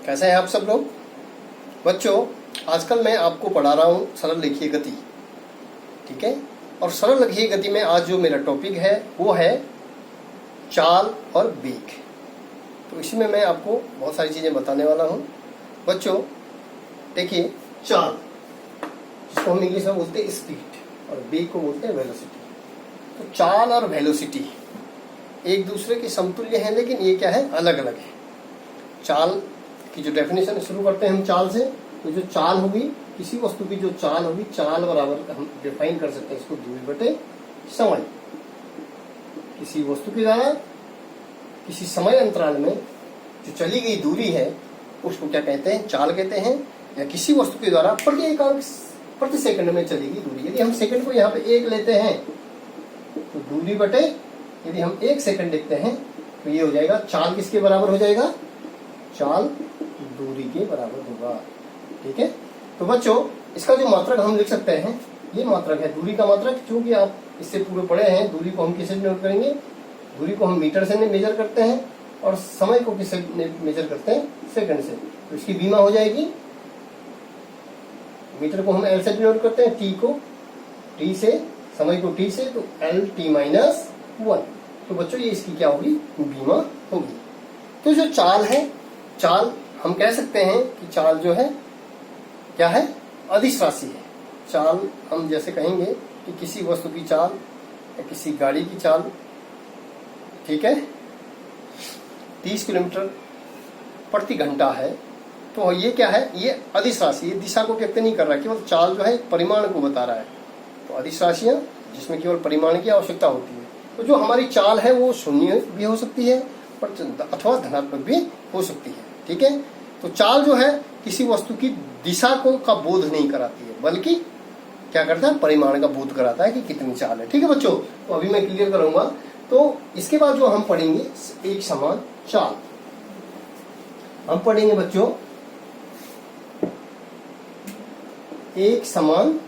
कैसे हैं आप सब लोग? बच्चों, आजकल मैं आपको पढ़ा रहा हूँ सरल रेखीय गति, ठीक है। और सरल रेखीय गति में आज जो मेरा टॉपिक है वो है चाल और वेग। तो इसमें मैं आपको बहुत सारी चीज़ें बताने वाला हूँ। बच्चों देखिए, चाल जिसको हम इंग्लिश में बोलते हैं स्पीड और वेग को बोलते हैं वेलोसिटी। तो चाल और वेलोसिटी एक दूसरे के समतुल्य हैं, लेकिन ये क्या है, अलग अलग है। चाल की जो डेफिनेशन शुरू करते हैं हम चाल से, तो जो चाल होगी, किसी वस्तु की जो चाल होगी, चाल बराबर हम डिफाइन कर सकते हैं इसको दूरी बटे समय। किसी वस्तु के द्वारा किसी समय अंतराल में जो चली गई दूरी है उसको क्या कहते हैं, चाल कहते हैं। या किसी वस्तु के द्वारा प्रति सेकंड में चली गई दूरी, यदि हम सेकंड को यहाँ पे 1 लेते हैं तो दूरी बटे, यदि हम 1 सेकंड देखते हैं तो ये हो जाएगा चाल किसके बराबर हो जाएगा, चाल दूरी के बराबर होगा, ठीक है। तो बच्चों इसका जो मात्रक हम लिख सकते हैं, ये मात्रक है दूरी का मात्रक। क्योंकि आप इससे पूरे पढ़े हैं, दूरी को हम किससे नोट करेंगे, दूरी को हम मीटर से मेजर करते हैं और समय को किससे मेजर करते हैं, सेकंड से। तो इसकी बीमा हो जाएगी, मीटर को हम एल से डिनोट करते हैं, टी को टी से, समय को टी से, तो एल टी माइनस 1। तो बच्चों ये इसकी क्या होगी, बीमा होगी। तो जो चाल है, चाल हम कह सकते हैं कि चाल जो है क्या है, अदिश राशि है। चाल हम जैसे कहेंगे कि किसी वस्तु की चाल या किसी गाड़ी की चाल, ठीक है, 30 किलोमीटर प्रति घंटा है, तो ये क्या है, ये अदिश राशि, ये दिशा को व्यक्त नहीं कर रहा है, केवल चाल जो है परिमाण को बता रहा है। तो अदिश राशियां जिसमें केवल परिमाण की आवश्यकता होती है। तो जो हमारी चाल है वो शून्य भी हो सकती है अथवा धनात्मक भी हो सकती है, ठीक है। तो चाल जो है किसी वस्तु की दिशा को का बोध नहीं कराती है, बल्कि क्या करता है, परिमाण का बोध कराता है कि कितनी चाल है, ठीक है बच्चों। तो अभी मैं क्लियर करूंगा। तो इसके बाद जो हम पढ़ेंगे एक समान चाल, हम पढ़ेंगे बच्चों एक समान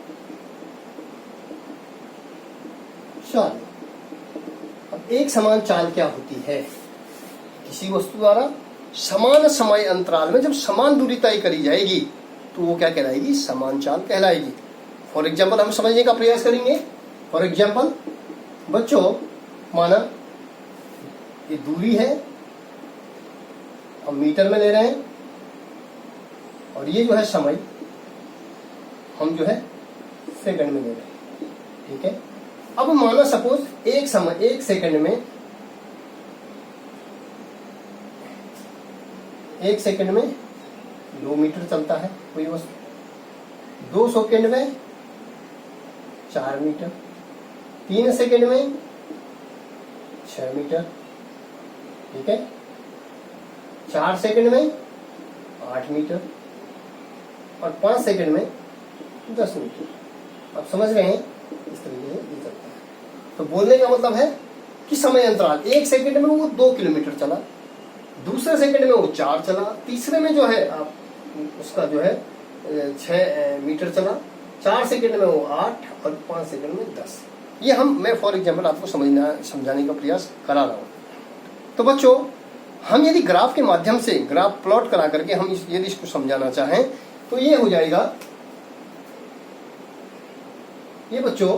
चाल। अब एक समान चाल क्या होती है, किसी वस्तु द्वारा समान समय अंतराल में जब समान दूरी तय करी जाएगी तो वो क्या कहलाएगी, समान चाल कहलाएगी। फॉर एग्जाम्पल हम समझने का प्रयास करेंगे। फॉर एग्जाम्पल बच्चों, माना ये दूरी है, हम मीटर में ले रहे हैं, और ये जो है समय हम जो है सेकंड में ले रहे हैं, ठीक है। अब माना सपोज एक सेकंड में, एक सेकंड में 2 मीटर चलता है कोई वस्तु, 2 सेकंड में 4 मीटर, 3 सेकंड में 6 मीटर, ठीक है, 4 सेकंड में 8 मीटर और 5 सेकंड में 10 मीटर। आप समझ रहे हैं, इस तरीके से ये चलता है। तो बोलने का मतलब है कि समय अंतराल, 1 सेकंड में वो 2 किलोमीटर चला, दूसरे सेकंड में वो 4 चला, तीसरे में जो है आप उसका जो है 6 मीटर चला, 4 सेकंड में वो 8 और 5 सेकंड में 10। ये मैं फॉर एग्जाम्पल आपको समझाने का प्रयास करा रहा हूँ। तो बच्चों हम यदि ग्राफ के माध्यम से, ग्राफ प्लॉट करा करके हम यदि इसको समझाना चाहें तो ये हो जाएगा, ये बच्चों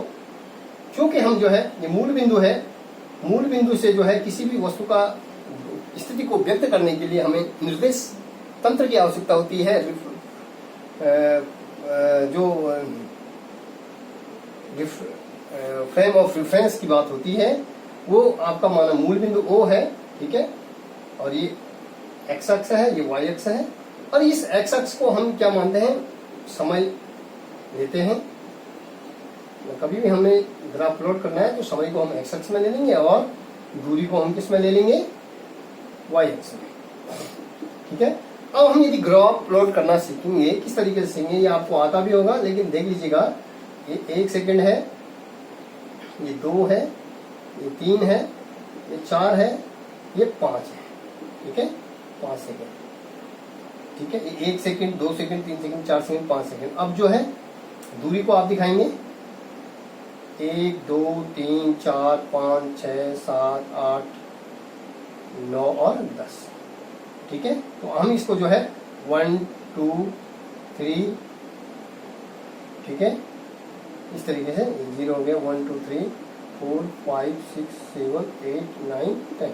क्योंकि हम जो है ये मूल बिंदु है, मूल बिंदु से जो है किसी भी वस्तु का स्थिति को व्यक्त करने के लिए हमें निर्देश तंत्र की आवश्यकता होती है। जो फ्रेम ऑफ रेफरेंस की बात होती है वो आपका माना मूल बिंदु O है, ठीक है, और ये एक्स अक्ष है, ये वाई अक्ष है, और इस एक्स अक्ष को हम क्या मानते हैं, समय लेते हैं। कभी भी हमें ग्राफ प्लॉट करना है तो समय को हम एक्स अक्ष में ले लेंगे और दूरी को हम किस में ले लेंगे, वाई अक्ष में, ठीक है। अब हम यदि ग्राफ प्लॉट करना सीखेंगे, किस तरीके से सीखेंगे, ये आपको आता भी होगा, लेकिन देख लीजिएगा, ये 1 सेकंड है, ये 2 है, ये 3 है, ये 4 है, ये 5 है, ठीक है, 5 सेकंड, ठीक है। ये 1 second, 2 second, 3 second, 4 second, 5 second. अब जो है दूरी को आप दिखाएंगे, 1 2 3 4 5 6 7 8 9 और 10, ठीक है। तो हम इसको जो है 1 2 3, ठीक है, इस तरीके से 0 हो गया, 1 2 3 4 5 6 7 8 9 10,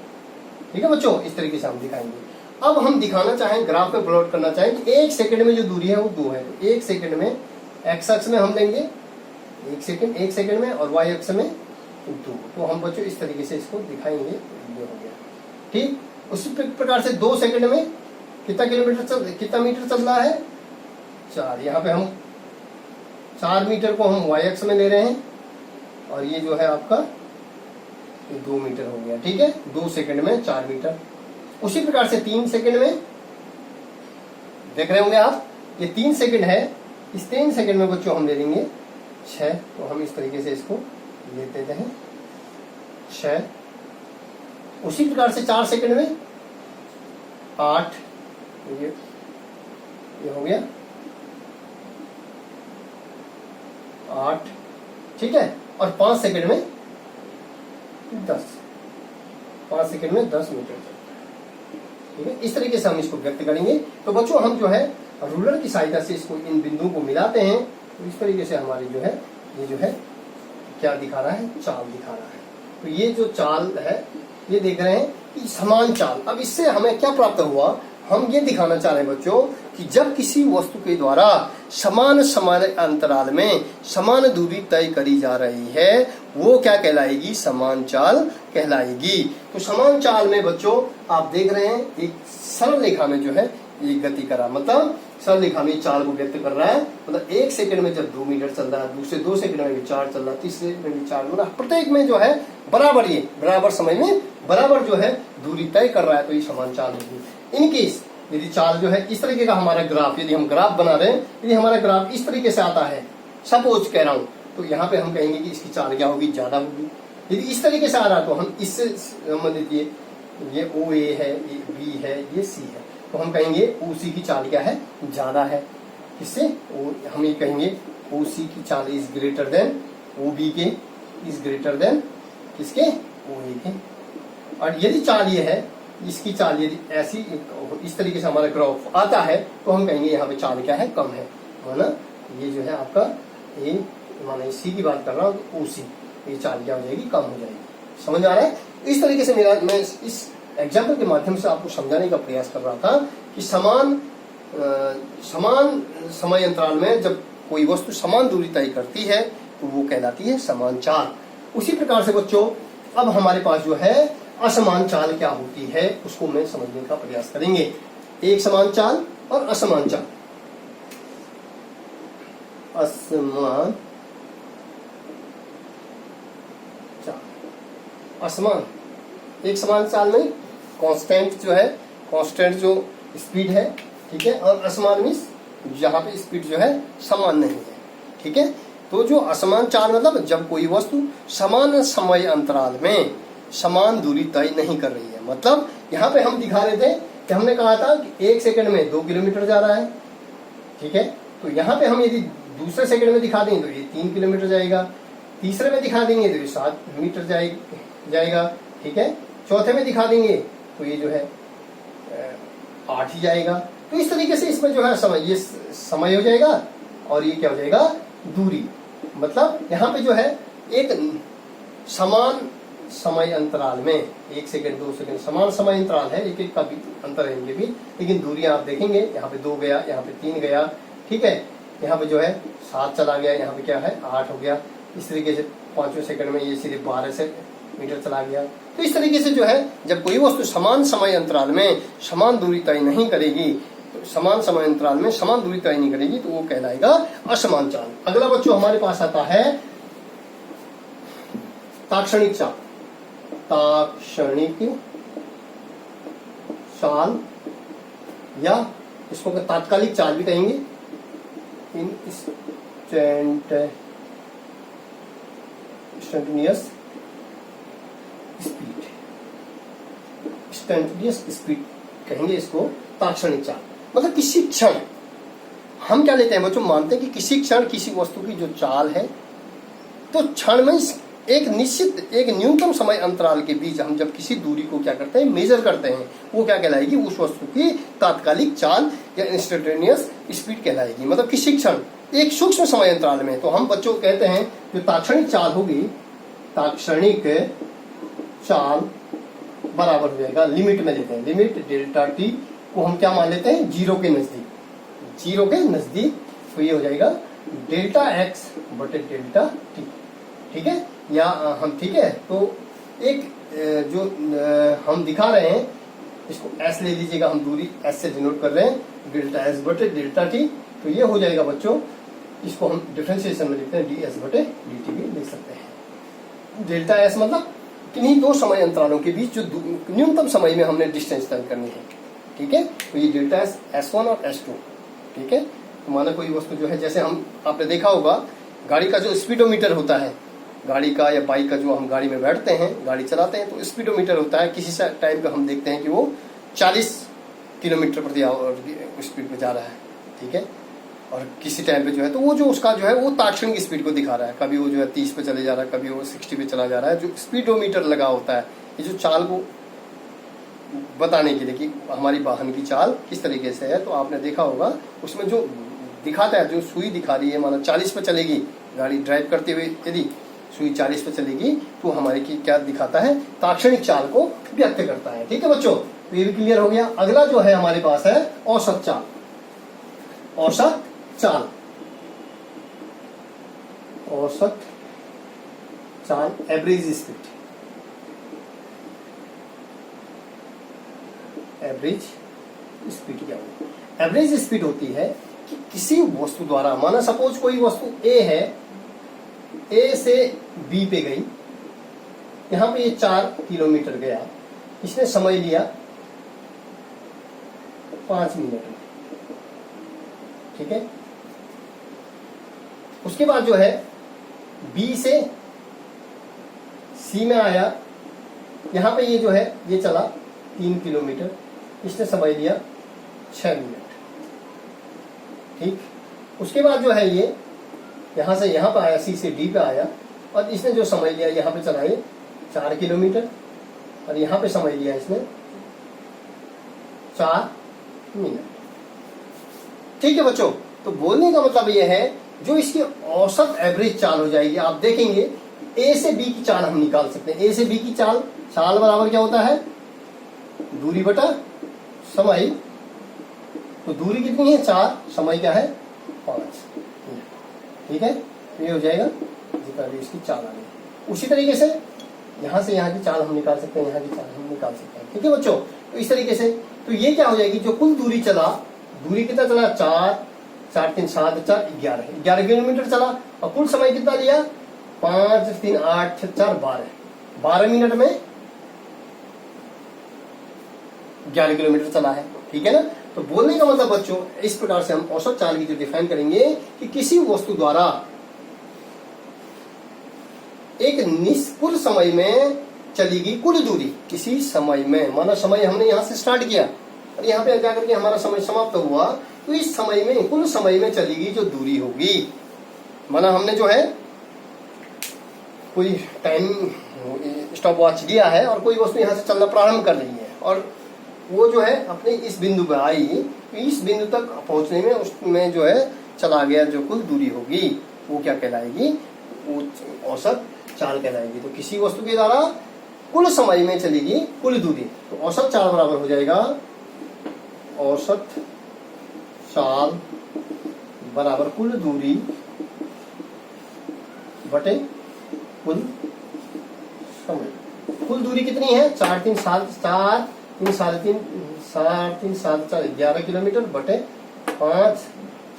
ठीक है बच्चों, इस तरीके से हम दिखाएंगे। अब हम दिखाना चाहें, ग्राफ पे प्लॉट करना चाहें कि 1 सेकंड में जो दूरी है वो 2 है, तो 1 सेकंड में एक्स अक्ष में हम लेंगे 1 सेकंड में, और वाई अक्ष में 2, तो हम बच्चों इस तरीके से इसको दिखाएंगे। ये हो गया, ठीक। उसी प्रकार से 2 सेकंड में कितना मीटर चल रहा है, 4, यहाँ पे हम 4 मीटर को हम वाई अक्ष में ले रहे हैं, और ये जो है आपका 2 मीटर हो गया, ठीक है, 2 सेकंड में 4 मीटर। उसी प्रकार से 3 सेकंड में देख रहे होंगे आप, ये 3 सेकंड है, इस 3 सेकंड में बच्चों हम ले लेंगे 6, तो हम इस तरीके से इसको लेते हैं 6। उसी प्रकार से 4 सेकंड में 8, ये हो गया 8, ठीक है, और 5 सेकंड में 10, 5 सेकंड में 10 मीटर, ठीक है। इस तरीके से हम इसको व्यक्त करेंगे। तो बच्चों हम जो है रूलर की सहायता से इसको इन बिंदुओं को मिलाते हैं, तो इस तरीके से हमारी जो है ये जो है क्या दिखा रहा है, चाल दिखा रहा है। तो ये जो चाल है ये देख रहे हैं कि समान चाल। अब इससे हमें क्या प्राप्त हुआ, हम ये दिखाना चाह रहे हैं बच्चों कि जब किसी वस्तु के द्वारा समान समय अंतराल में समान दूरी तय करी जा रही है, वो क्या कहलाएगी, समान चाल कहलाएगी। तो समान चाल में बच्चों आप देख रहे हैं एक सरल रेखा में जो है ये गति करा, मतलब सरल रेखा में चाल को व्यक्त कर रहा है, मतलब 1 सेकंड में जब 2 मीटर चल रहा है, दूसरे 2 सेकंड में भी 4 चल रहा है, तीसरे में भी 4, मतलब प्रत्येक में जो है बराबर, ये बराबर समय में बराबर जो है दूरी तय कर रहा है, तो ये समान चाल होगी। इन केस यदि चाल जो है इस तरीके का हमारा ग्राफ, यदि हम ग्राफ बना रहे हैं, यदि हमारा ग्राफ इस तरीके से आता है, सपोज कह रहा हूं, तो यहाँ पे हम कहेंगे कि इसकी चाल क्या होगी, ज्यादा होगी। यदि इस तरीके से आ रहा है तो हम इससे संबंधित ये ओ ए है, ये बी है, ये सी है, तो हम कहेंगे ओ सी की चाल क्या है, ज्यादा है। किससे, हम ये कहेंगे ओ सी की चाल is greater than O B के, इज ग्रेटर देन किसके, ओ ए के। और यदि चाल ये है, इसकी चाल यदि ऐसी इस तरीके से हमारा ग्राफ आता है, तो हम कहेंगे यहाँ पे चाल क्या है, कम है, माना ये जो है आपका ए, माना सी की बात कर रहा हूँ, तो ओ सी, ये चाल क्या हो जाएगी, कम हो जाएगी। समझ आ रहा है। इस तरीके से मैं इस एग्जाम्पल के माध्यम से आपको समझाने का प्रयास कर रहा था कि समान समय अंतराल में जब कोई वस्तु समान दूरी तय करती है तो वो कहलाती है समान चाल। उसी प्रकार से बच्चों अब हमारे पास जो है असमान चाल क्या होती है, उसको मैं समझने का प्रयास करेंगे। एक समान चाल और असमान चाल। असमान चाल, असमान, एक समान चाल में कांस्टेंट जो है, कांस्टेंट जो स्पीड है, ठीक है, और असमान मीन्स जहां पे स्पीड जो है समान नहीं है, ठीक है। तो जो असमान चाल मतलब जब कोई वस्तु समान समय अंतराल में समान दूरी तय नहीं कर रही है। मतलब यहाँ पे हम दिखा रहे थे कि हमने कहा था कि 1 सेकंड में 2 किलोमीटर जा रहा है, ठीक है। तो यहाँ पे हम यदि दूसरे सेकंड में दिखा देंगे तो ये 3 किलोमीटर जाएगा, तीसरे में दिखा देंगे तो ये 7 मीटर जाएगा, ठीक है, चौथे में दिखा देंगे तो ये जो है 8 ही जाएगा। तो इस तरीके से इसमें जो है ये समय हो जाएगा और ये क्या हो जाएगा, दूरी। मतलब यहाँ पे जो है एक समान समय अंतराल में 1 सेकंड 2 सेकंड समान समय अंतराल है, एक एक का भी अंतर है इनके भी, लेकिन दूरी आप देखेंगे यहाँ पे 2 गया, यहाँ पे 3 गया, ठीक है, यहाँ पे जो है 7 चला गया, यहाँ पे क्या है 8 हो गया। इस तरीके से 5वें सेकंड में ये सीधे 12 मीटर चला गया। तो इस तरीके से जो है जब कोई वस्तु समान समय अंतराल में समान दूरी तय नहीं करेगी, तो समान समय अंतराल में समान दूरी तय नहीं करेगी तो वो कहलाएगा असमान चाल। अगला बच्चों हमारे पास आता है ताक्षणिक चाल। ताक्षणिक चाल या इसको तात्कालिक चाल भी कहेंगे। इंस्टेंटेनियस स्पीड, इंस्टेंटेनियस स्पीड कहेंगे इसको, ताक्षणिक चाल। मतलब किसी क्षण हम क्या लेते हैं बच्चों, मानते हैं कि किसी क्षण किसी वस्तु की जो चाल है, तो क्षण में एक निश्चित एक न्यूनतम समय अंतराल के बीच हम जब किसी दूरी को क्या करते हैं, मेजर करते हैं, वो क्या कहलाएगी, उस वस्तु की तात्कालिक चाल या इंस्टेंटेनियस स्पीड कहलाएगी। मतलब किसी क्षण एक सूक्ष्म समय अंतराल में। तो हम बच्चों को कहते हैं जो ताक्षणिक चाल होगी, ताक्षणिक चाल बराबर हो जाएगा, लिमिट में लेते हैं, लिमिट डेल्टा टी को हम क्या मान लेते हैं, जीरो के नजदीक, जीरो के नजदीक। तो ये हो जाएगा डेल्टा एक्स बटे डेल्टा टी, ठीक है। या हम ठीक है, तो एक जो हम दिखा रहे हैं इसको एस ले लीजिएगा, हम दूरी एस से डिनोट कर रहे हैं, डेल्टा एस बटे डेल्टा टी। तो ये हो जाएगा बच्चों, इसको हम डिफरेंशिएशन में लिखते हैं डी एस बटे डी टी भी लिख सकते हैं। डेल्टा एस मतलब किन्हीं दो समय अंतरालों के बीच जो न्यूनतम समय में हमने डिस्टेंस तय करनी है, ठीक है। तो ये डेल्टा एस S1 और S2, ठीक है। तो माना कोई वस्तु जो है, जैसे हम आपने देखा होगा गाड़ी का जो स्पीडोमीटर होता है, गाड़ी का या बाइक का, जो हम गाड़ी में बैठते हैं, गाड़ी चलाते हैं, तो स्पीडोमीटर होता है, किसी टाइम पे हम देखते हैं कि वो 40 किलोमीटर प्रति आवर स्पीड पे जा रहा है, ठीक है। और किसी टाइम पे जो है, तो वो जो उसका जो है वो ताक्षणिक स्पीड को दिखा रहा है, कभी वो जो है 30 पे चले जा रहा है, कभी वो 60 पे चला जा रहा है। जो स्पीडोमीटर लगा होता है, ये जो चाल को बताने के लिए कि हमारी वाहन की चाल किस तरीके से है, तो आपने देखा होगा उसमें जो दिखाता है, जो सुई दिखा रही है, माना 40 पे चलेगी गाड़ी ड्राइव करते हुए, यदि सुई 40 पे चलेगी तो हमारे की क्या दिखाता है, ताक्षणिक चाल को व्यक्त करता है, ठीक है बच्चों। तो ये भी क्लियर हो गया। अगला जो है हमारे पास है औसत चाल। औसत चाल, औसत चाल, एवरेज स्पीड, एवरेज स्पीड क्या होगी? एवरेज स्पीड होती है कि किसी वस्तु द्वारा, माना सपोज कोई वस्तु ए है, ए से बी पे गई, यहां पे ये 4 किलोमीटर गया, इसने समय लिया 5 मिनट, ठीक है। उसके बाद जो है बी से सी में आया, यहां पे ये जो है ये चला 3 किलोमीटर, इसने समय लिया 6 मिनट, ठीक। उसके बाद जो है ये यहां से यहां पे आया, सी से डी पे आया, और इसने जो समय लिया यहां पे चला ये 4 किलोमीटर, और यहां पे समय लिया इसने 4 मिनट, ठीक है बच्चों। तो बोलने का मतलब ये है, जो इसकी औसत एवरेज चाल हो जाएगी, आप देखेंगे ए से बी की चाल हम निकाल सकते हैं। ए से बी की चाल, चाल बराबर क्या होता है, दूरी बटा समय। तो दूरी कितनी है 4, समय क्या है 5, ठीक है। तो ये हो जाएगा जितना भी इसकी चाल आ गई। उसी तरीके से यहां से यहां की चाल हम निकाल सकते हैं, यहां की चाल हम निकाल सकते हैं, ठीक है बच्चों। तो इस तरीके से तो ये क्या हो जाएगी, जो कुल दूरी चला, दूरी कितना चला 4, 4 3 7 4 11 किलोमीटर चला, और कुल समय कितना लिया 5 3 8 6 4 12 मिनट में 11 किलोमीटर चला है, ठीक है ना। तो बोलने का मतलब बच्चों, इस प्रकार से हम औसत चाल की जो डिफाइन करेंगे कि किसी वस्तु द्वारा एक निश्चित समय में चलेगी कुल दूरी, किसी समय में, माना समय हमने यहां से स्टार्ट किया और यहां पे जाकर के हमारा समय समाप्त हुआ, तो इस समय में, कुल समय में चलेगी जो दूरी होगी, माना हमने जो है कोई टाइम स्टॉप वॉच लिया है और कोई वस्तु यहां से चलना प्रारंभ कर रही है, और वो जो है अपने इस बिंदु पे आई, तो इस बिंदु तक पहुंचने में उसमें जो है चला गया, जो कुल दूरी होगी वो क्या कहलाएगी, वो औसत चाल कहलाएगी। तो किसी वस्तु के द्वारा कुल समय में चलेगी कुल दूरी, तो औसत चाल बराबर हो जाएगा, औसत चाल बराबर कुल दूरी बटे कुल समय। कुल दूरी कितनी है 4 3 7 4 3 3 7 3 7 4 11 किलोमीटर बटे 5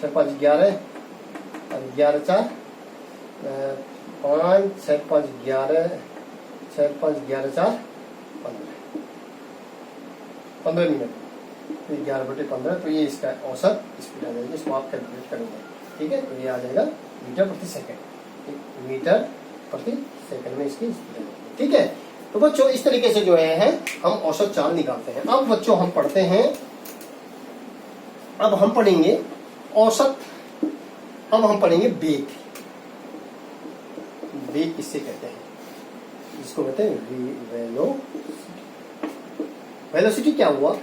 6 5 11 और 11 4 5 6 5 11 6 5 11 4 15 मिनट, तो 11 बटे 15, तो ये इसका औसत स्पीड आ जाएगी। इसको आप कैलकुलेट करेंगे, ठीक है। तो ये आ जाएगा मीटर प्रति सेकंड, मीटर प्रति सेकंड में इसकी स्पीड आ जाएगी, ठीक है। तो बच्चों इस तरीके से जो है हम औसत चाल निकालते हैं। अब बच्चों हम पढ़ते हैं, अब हम पढ़ेंगे औसत, अब हम पढ़ेंगे वेग। वेग किससे कहते हैं, इसको कहते हैं वेलोसिटी। वेलोसिटी क्या हुआ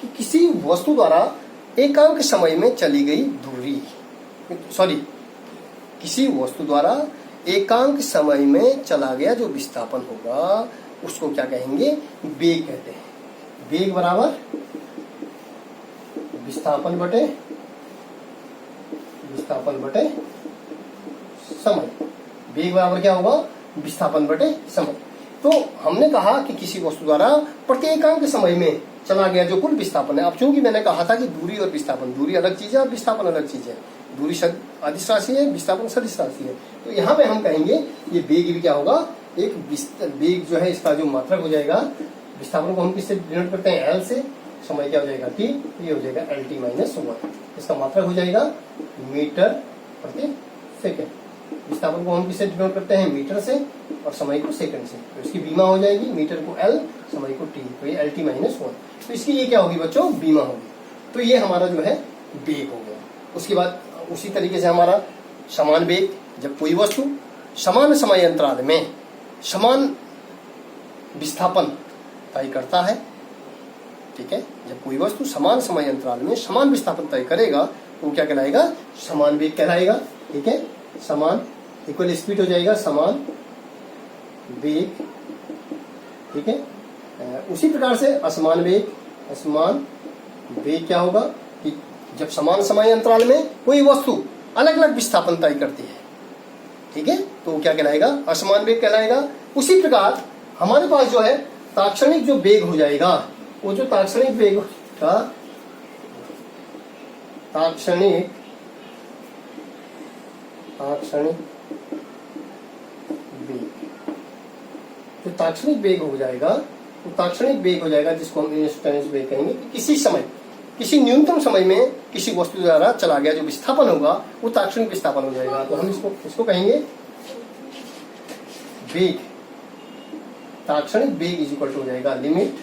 कि किसी वस्तु द्वारा एकांक समय में चली गई दूरी, सॉरी, किसी वस्तु द्वारा एकांक समय में चला गया जो विस्थापन होगा उसको क्या कहेंगे? वेग कहते हैं। वेग बराबर विस्थापन बटे समय। वेग बराबर क्या होगा? विस्थापन बटे समय। तो हमने कहा कि किसी वस्तु द्वारा प्रत्येकांक समय में चला गया जो कुल विस्थापन है। अब चूंकि मैंने कहा था कि दूरी और विस्थापन, दूरी अलग चीज है और विस्थापन अलग चीज है। दूरी अदिश राशि है, विस्थापन सदिश राशि है। तो यहाँ पे हम कहेंगे ये वेग भी क्या होगा? एक वेग जो है इसका जो मात्रक हो जाएगा, विस्थापन को हम किससे डिनोट करते हैं? एल से। समय क्या हो जाएगा? टी। ये हो जाएगा एल टी माइनस 1। इसका मात्रक हो जाएगा मीटर प्रति सेकेंड। विस्थापन को हम किससे डिनोट करते हैं? मीटर से, और समय को सेकंड से। तो इसकी बीमा हो जाएगी, मीटर को एल, समय को टी, तो ये एल टी माइनस 1। तो इसकी ये क्या होगी बच्चों? बीमा होगी। तो ये हमारा जो है वेग हो गया। उसके बाद उसी तरीके से हमारा समान वेग, जब कोई वस्तु समान समय अंतराल में समान विस्थापन तय करता है, ठीक है, जब कोई वस्तु समान समय अंतराल में समान विस्थापन तय करेगा तो क्या कहलाएगा? समान वेग कहलाएगा। ठीक है, समान इक्वल स्पीड हो जाएगा समान वेग। ठीक है, उसी प्रकार से असमान वेग क्या होगा कि जब समान समय अंतराल में कोई वस्तु अलग अलग विस्थापन तय करती है, ठीक है, तो क्या कहलाएगा? असमान वेग कहलाएगा। उसी प्रकार हमारे पास जो है तात्क्षणिक जो वेग हो जाएगा, वो जो तात्क्षणिक वेग का तात्क्षणिक वेग, जो तात्क्षणिक वेग हो जाएगा, तो तात्क्षणिक वेग हो जाएगा जिसको हम इंस्टेंटेनियस वेग कहेंगे। किसी समय, किसी न्यूनतम समय में किसी वस्तु द्वारा चला गया जो विस्थापन होगा वो तात्क्षणिक विस्थापन हो जाएगा। तो हम इसको कहेंगे वेग, तात्क्षणिक वेग इज इक्वल टू हो जाएगा limit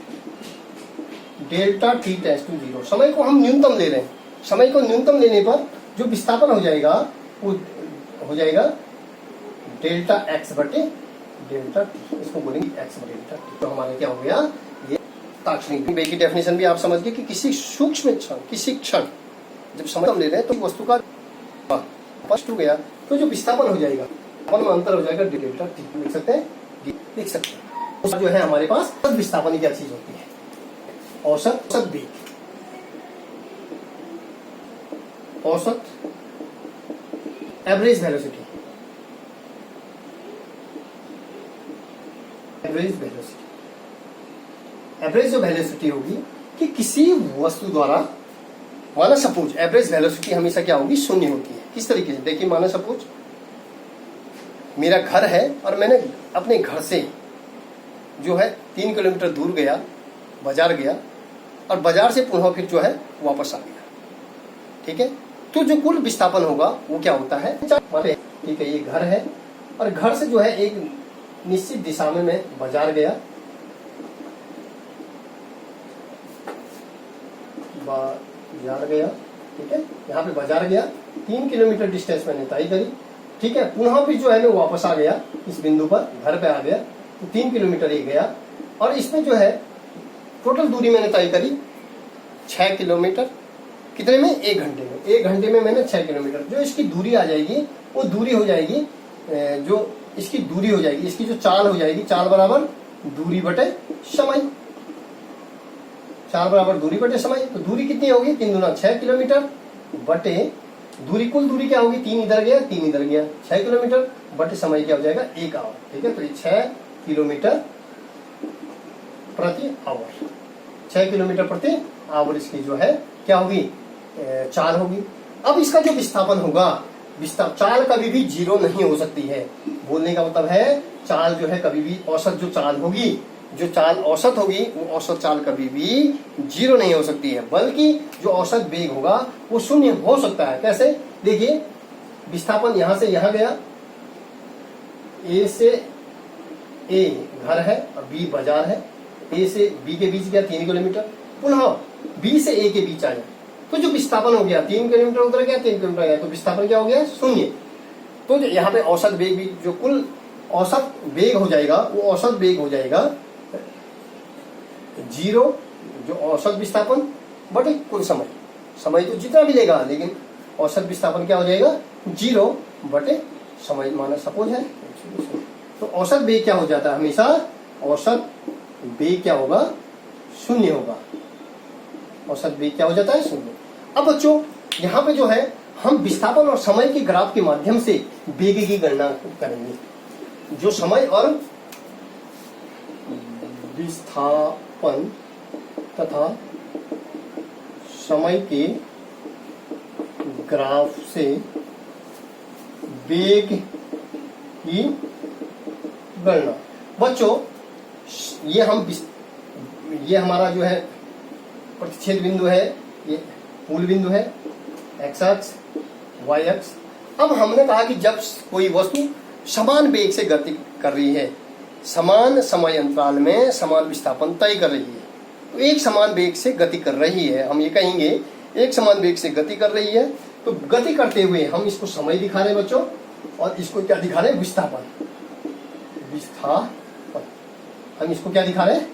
delta T tends to 0। समय को हम न्यूनतम ले रहे हैं, समय को न्यूनतम लेने पर जो विस्थापन हो जाएगा वो हो जाएगा डेल्टा एक्स बटे डेल्टा टी, इसको बोलेंगे एक्स बटे डेल्टा टी। तो हमारा क्या हो गया? ये तात्क्षणिक वेग की डेफिनेशन भी आप समझ गए कि किसी सूक्ष्म क्षण, किसी क्षण जब समय हम ले रहे हैं तो वस्तु का स्पष्ट हो गया तो जो विस्थापन हो जाएगा अपन में अंतर हो जाएगा डेल्टा टी। लिख सकते हैं, लिख सकते हैं। तो जो है हमारे पास विस्थापन क्या चीज होती है? औसत वेग, औसत एवरेज वेलोसिटी, एवरेज जो वेलोसिटी होगी कि किसी वस्तु द्वारा, माना सपोज एवरेज वेलोसिटी हमेशा क्या होगी? शून्य होती है। किस तरीके से? देखिए, माना सपोज मेरा घर है और मैंने अपने घर से जो है 3 किलोमीटर दूर गया, बाजार गया, और बाजार से पुनः फिर जो है वापस आ गया। ठीक है, तो जो कुल विस्थापन होगा वो क्या होता है? ठीक है, ये घर है और घर से जो है एक निश्चित दिशा में मैं बाजार गया, ठीक है, यहाँ पे बाजार गया, 3 किलोमीटर डिस्टेंस मैंने तय करी। ठीक है, पुनः फिर जो है मैं वापस आ गया इस बिंदु पर, घर पे आ गया, तो 3 किलोमीटर ही गया, और इसमें जो है टोटल दूरी मैंने तय करी 6 किलोमीटर। कितने में? 1 घंटे में। 1 घंटे में मैंने 6 किलोमीटर, जो इसकी दूरी आ जाएगी वो दूरी हो जाएगी, जो इसकी दूरी हो जाएगी, इसकी जो चाल हो जाएगी, चाल बराबर दूरी बटे समय, चाल बराबर दूरी बटे समय। तो दूरी कितनी होगी? 3 दूना 6 किलोमीटर बटे दूरी, कुल दूरी क्या होगी? 3 इधर गया, 3 इधर गया, 6 किलोमीटर बटे समय क्या हो जाएगा? 1 आवर। ठीक है, तो ये 6 किलोमीटर प्रति आवर, 6 किलोमीटर प्रति आवर इसकी जो है क्या होगी? चाल होगी। अब इसका जो विस्थापन होगा, चाल कभी भी 0 नहीं हो सकती है। बोलने का मतलब है चाल जो है कभी भी, औसत जो चाल होगी, जो चाल औसत होगी, वो औसत चाल कभी भी 0 नहीं हो सकती है, बल्कि जो औसत वेग होगा वो शून्य हो सकता है। कैसे? देखिए, विस्थापन यहां से यहां गया, ए से ए घर है और बी बाजार है, ए से बी के बीच गया 3 किलोमीटर, पुनः बी से ए के बीच आया, तो जो विस्थापन हो गया 3 किलोमीटर उधर गया, 3 किलोमीटर गया, तो विस्थापन क्या हो गया? शून्य। तो यहाँ पे औसत वेग भी, जो कुल औसत वेग हो जाएगा वो औसत वेग हो जाएगा 0, जो औसत विस्थापन बटे कुल समय। समय तो जितना भी लेगा, लेकिन औसत विस्थापन क्या हो जाएगा 0 बटे समय माना सपोज है। तो औसत वेग क्या हो जाता है हमेशा, औसत वेग क्या होगा 0 होगा। औसत वेग क्या हो जाता है 0। अब बच्चों यहाँ पे जो है हम विस्थापन और समय के ग्राफ के माध्यम से वेग की गणना करेंगे। जो समय और विस्थापन तथा समय के ग्राफ से वेग की गणना। बच्चों ये हमारा जो है प्रतिच्छेद बिंदु है, ये मूल बिंदु है, एक्स अक्ष वाई अक्ष। अब हमने कहा कि जब कोई वस्तु समान वेग से गति कर रही है, समान समय अंतराल में समान विस्थापन तय कर रही है, तो एक समान वेग से गति कर रही है, हम ये कहेंगे एक समान वेग से गति कर रही है। तो गति करते हुए हम इसको समय दिखा रहे हैं बच्चों, और इसको क्या दिखा रहे हैं विस्थापन। हम इसको क्या दिखा रहे हैं,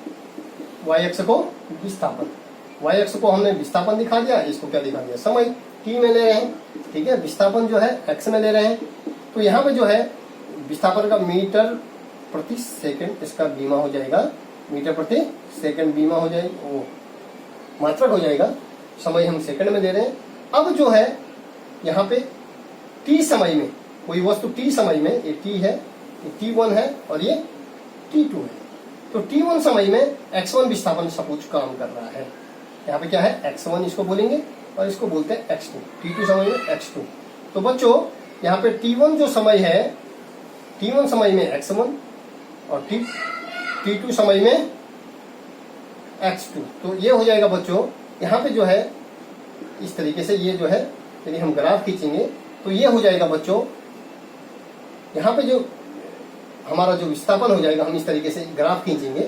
वाई अक्ष को विस्थापन, वाई अक्ष को हमने विस्थापन दिखा दिया, इसको क्या दिखा दिया समय टी में ले रहे हैं, ठीक है। विस्थापन जो है एक्स में ले रहे हैं। तो यहाँ पे जो है विस्थापन का मीटर प्रति सेकंड इसका बीमा हो जाएगा, मीटर प्रति सेकंड बीमा हो जाएगा, वो मात्रक हो जाएगा। समय हम सेकंड में ले रहे हैं। अब जो है यहाँ पे टी समय में कोई वस्तु टी समय में, ये टी है, ये T1 है और ये T2 है। तो T1 समय में x1 विस्थापन सपोज काम कर रहा है। यहाँ पे क्या है x1 इसको बोलेंगे और इसको बोलते हैं x2। T2 समय में x2। तो बच्चों यहाँ पे T1 जो समय है, T1 समय में x1 और T2 समय में x2। तो ये हो जाएगा बच्चों, यहाँ पे जो है इस तरीके से ये जो है, यदि हम ग्राफ खींचेंगे तो ये हो जाएगा बच्चों, यहाँ पे जो हमारा जो विस्थापन हो जाएगा, हम इस तरीके से ग्राफ खींचेंगे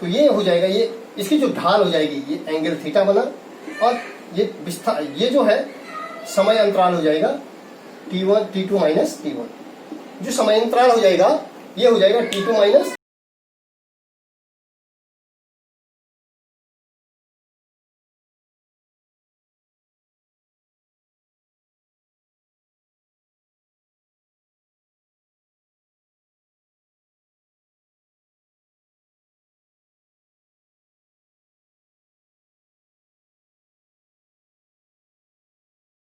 तो ये हो जाएगा, ये इसकी जो ढाल हो जाएगी ये एंगल थीटा बना, और ये जो है समय अंतराल हो जाएगा T1 T2 माइनस T1। जो समय अंतराल हो जाएगा ये हो जाएगा T2 माइनस